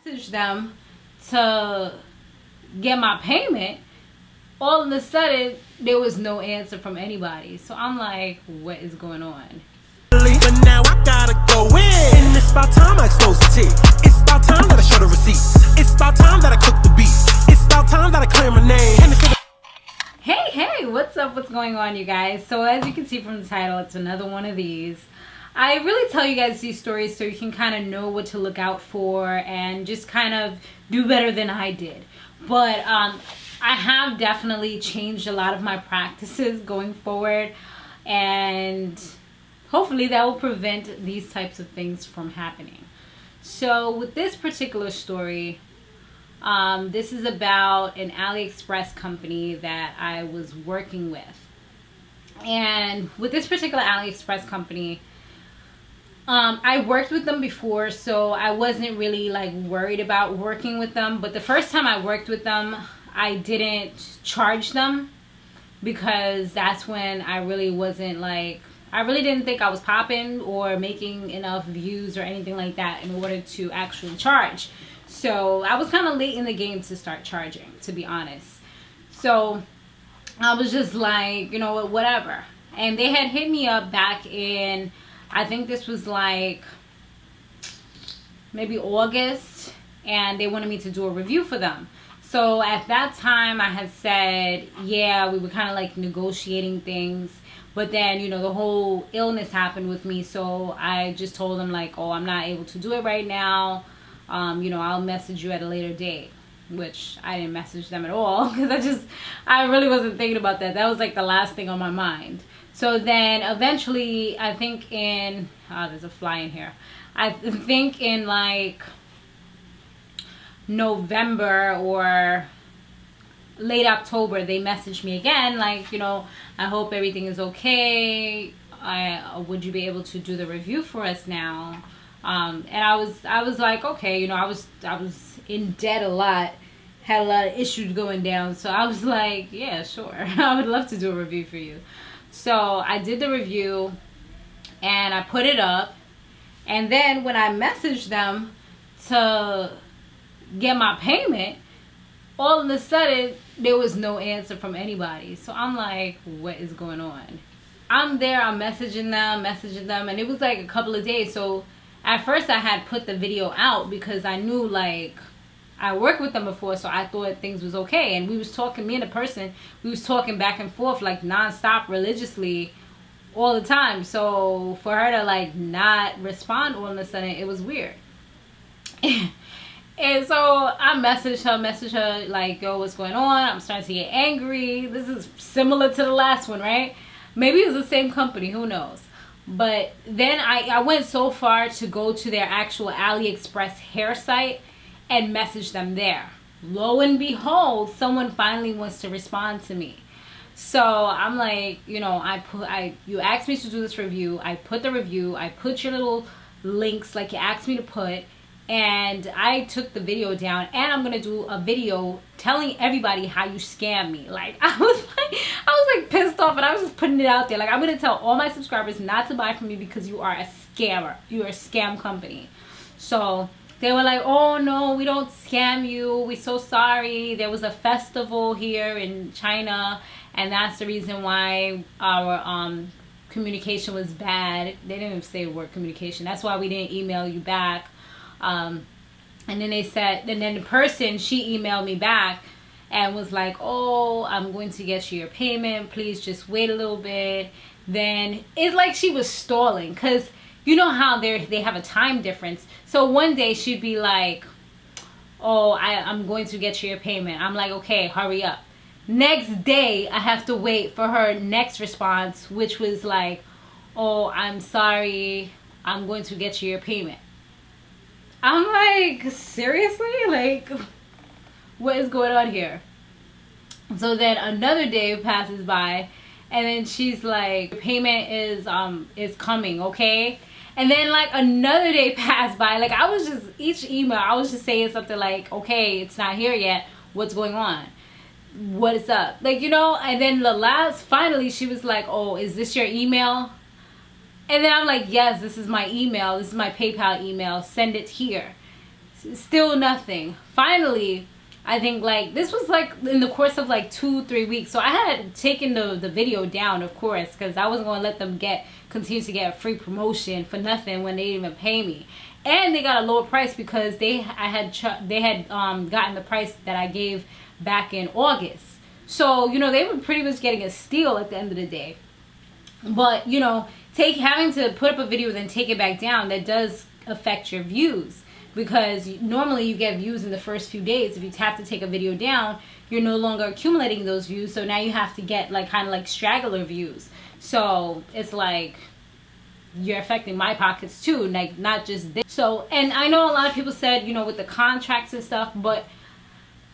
messaged them to get my payment, all of a sudden there was no answer from anybody. So I'm like, what is going on? But now I gotta go in. And it's about time I expose the tea. It's about time that I show the receipts. It's about time that I cook the beats. It's about time that I clear my name. Hey, what's up? What's going on, you guys? So as you can see from the title, it's another one of these. I really tell you guys these stories so you can kind of know what to look out for and just kind of do better than I did. But I have definitely changed a lot of my practices going forward, and hopefully that will prevent these types of things from happening. So with this particular story, this is about an AliExpress company that I was working with. And with this particular AliExpress company, I worked with them before, so I wasn't really like worried about working with them. But the first time I worked with them, I didn't charge them because that's when I really wasn't like, I really didn't think I was popping or making enough views or anything like that in order to actually charge. So I was kind of late in the game to start charging, to be honest. So I was just like, you know what, whatever. And they had hit me up back in, I think this was like maybe August, and they wanted me to do a review for them. So at that time I had said, yeah, we were kind of like negotiating things. But then, you know, the whole illness happened with me. So I just told them like, oh, I'm not able to do it right now. You know, I'll message you at a later date. Which I didn't message them at all because I really wasn't thinking about that. That was like the last thing on my mind. So then eventually, I think in, there's a fly in here. I think in like November or late October, they messaged me again like, you know, I hope everything is okay. Would you be able to do the review for us now? And I was like, okay, you know, I was in debt a lot, had a lot of issues going down, so I was like, yeah, sure, I would love to do a review for you. So I did the review and I put it up, and then when I messaged them to get my payment, all of a sudden there was no answer from anybody. So I'm like, what is going on? I'm there, I'm messaging them, and it was like a couple of days. So at first I had put the video out because I knew like I worked with them before, so I thought things was okay. And we was talking, me and the person, we was talking back and forth like non-stop religiously all the time. So for her to like not respond all of a sudden, it was weird. And so I messaged her like, yo, what's going on? I'm starting to get angry. This is similar to the last one, right? Maybe it was the same company, who knows? But then I went so far to go to their actual AliExpress hair site and message them there. Lo and behold, someone finally wants to respond to me. So I'm like, you know, you asked me to do this review. I put the review. I put your little links like you asked me to put. And I took the video down, and I'm gonna do a video telling everybody how you scam me. Like I was like pissed off, and I was just putting it out there. Like, I'm gonna tell all my subscribers not to buy from me because you are a scammer. You are a scam company. So they were like, oh no, we don't scam you. We're so sorry. There was a festival here in China, and that's the reason why our communication was bad. They didn't even say the word communication. That's why we didn't email you back. And then they said, and then the person, she emailed me back and was like, oh, I'm going to get you your payment. Please just wait a little bit. Then it's like she was stalling, because you know how they have a time difference. So one day she'd be like, oh, I'm going to get you your payment. I'm like, okay, hurry up. Next day, I have to wait for her next response, which was like, oh, I'm sorry, I'm going to get you your payment. I'm like, seriously? Like, what is going on here? So then another day passes by, and then she's like, payment is coming, okay? And then like another day passed by. Like, I was just, each email, I was just saying something like, okay, it's not here yet. What's going on? What is up? Like, you know, and then the last, finally she was like, oh, is this your email? And then I'm like, yes, this is my email. This is my PayPal email. Send it here. Still nothing. Finally, I think like this was like in the course of like 2-3 weeks. So I had taken the video down, of course, because I wasn't going to let them continue to get free promotion for nothing when they didn't even pay me. And they got a lower price because they had gotten the price that I gave back in August. So, you know, they were pretty much getting a steal at the end of the day. But, you know, having to put up a video then take it back down, that does affect your views. Because normally you get views in the first few days. If you have to take a video down, you're no longer accumulating those views. So now you have to get like kind of like straggler views. So it's like you're affecting my pockets too, like not just this. So, and I know a lot of people said, you know, with the contracts and stuff, but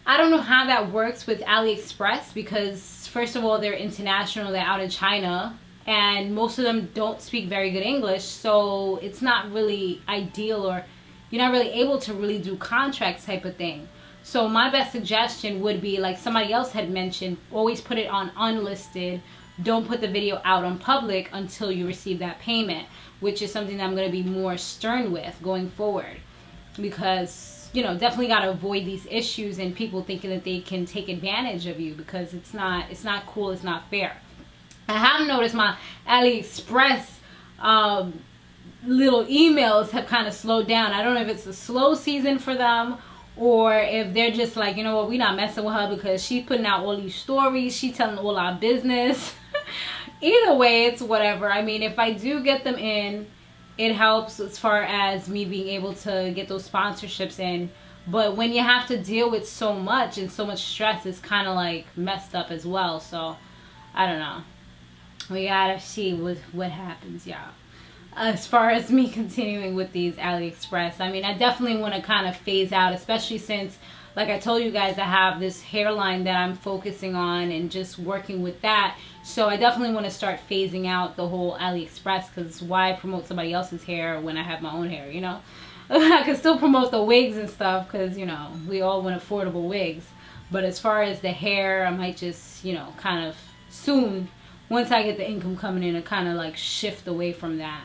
I don't know how that works with AliExpress, because first of all, they're international, they're out in China, and most of them don't speak very good English. So it's not really ideal, or you're not really able to really do contracts type of thing. So my best suggestion would be, like somebody else had mentioned, always put it on unlisted. Don't put the video out on public until you receive that payment, which is something that I'm going to be more stern with going forward. Because, you know, definitely got to avoid these issues and people thinking that they can take advantage of you, because it's not cool, it's not fair. I have noticed my AliExpress little emails have kind of slowed down. I don't know if it's a slow season for them, or if they're just like, you know what, we're not messing with her because she's putting out all these stories, she's telling all our business. Either way, it's whatever. I mean, if I do get them in, it helps as far as me being able to get those sponsorships in. But when you have to deal with so much and so much stress, it's kind of like messed up as well. So I don't know. We gotta see what happens, y'all. As far as me continuing with these AliExpress, I mean, I definitely want to kind of phase out, especially since, like I told you guys, I have this hairline that I'm focusing on and just working with that. So I definitely want to start phasing out the whole AliExpress, because why promote somebody else's hair when I have my own hair, you know? I can still promote the wigs and stuff, because, you know, we all want affordable wigs. But as far as the hair, I might just, you know, kind of soon, once I get the income coming in, to kind of like shift away from that.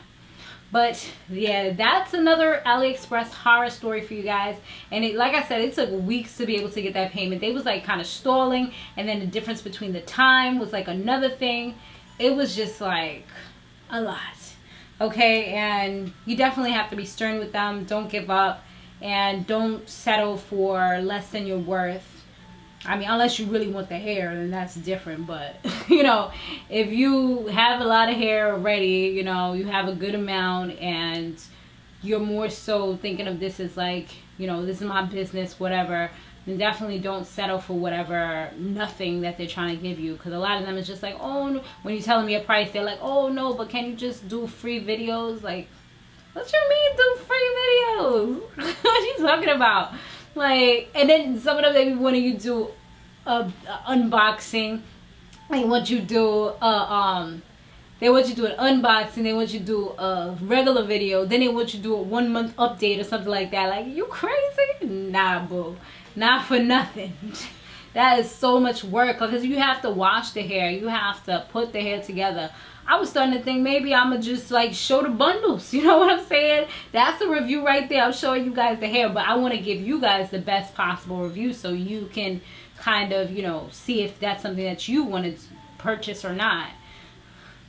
But yeah, that's another AliExpress horror story for you guys. And it, like I said, it took weeks to be able to get that payment. They was like kind of stalling, and then the difference between the time was like another thing. It was just like a lot. Okay, and you definitely have to be stern with them. Don't give up, and don't settle for less than your worth. I mean, unless you really want the hair, then that's different. But, you know, if you have a lot of hair already, you know, you have a good amount, and you're more so thinking of this as like, you know, this is my business, whatever, then definitely don't settle for whatever, nothing that they're trying to give you. Because a lot of them is just like, oh, no. When you're telling me a price, they're like, oh, no, but can you just do free videos? Like, what you mean do free videos? What are you talking about? Like, and then some of them, they be wanting you to do a unboxing. They want you to do they want you to do an unboxing, they want you to do a regular video, then they want you to do a 1 month update or something like that. Like, you crazy? Nah, boo, not for nothing. That is so much work, because you have to wash the hair, you have to put the hair together. I was starting to think maybe I'm gonna just like show the bundles, you know what I'm saying? That's a review right there. I'm showing you guys the hair, but I want to give you guys the best possible review, so you can kind of, you know, see if that's something that you want to purchase or not.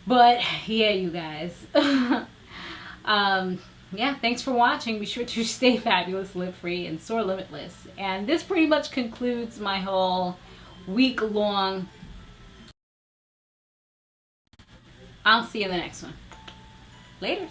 But yeah, you guys. Yeah, thanks for watching. Be sure to stay fabulous, live free, and soar limitless. And this pretty much concludes my whole week-long. I'll see you in the next one. Later.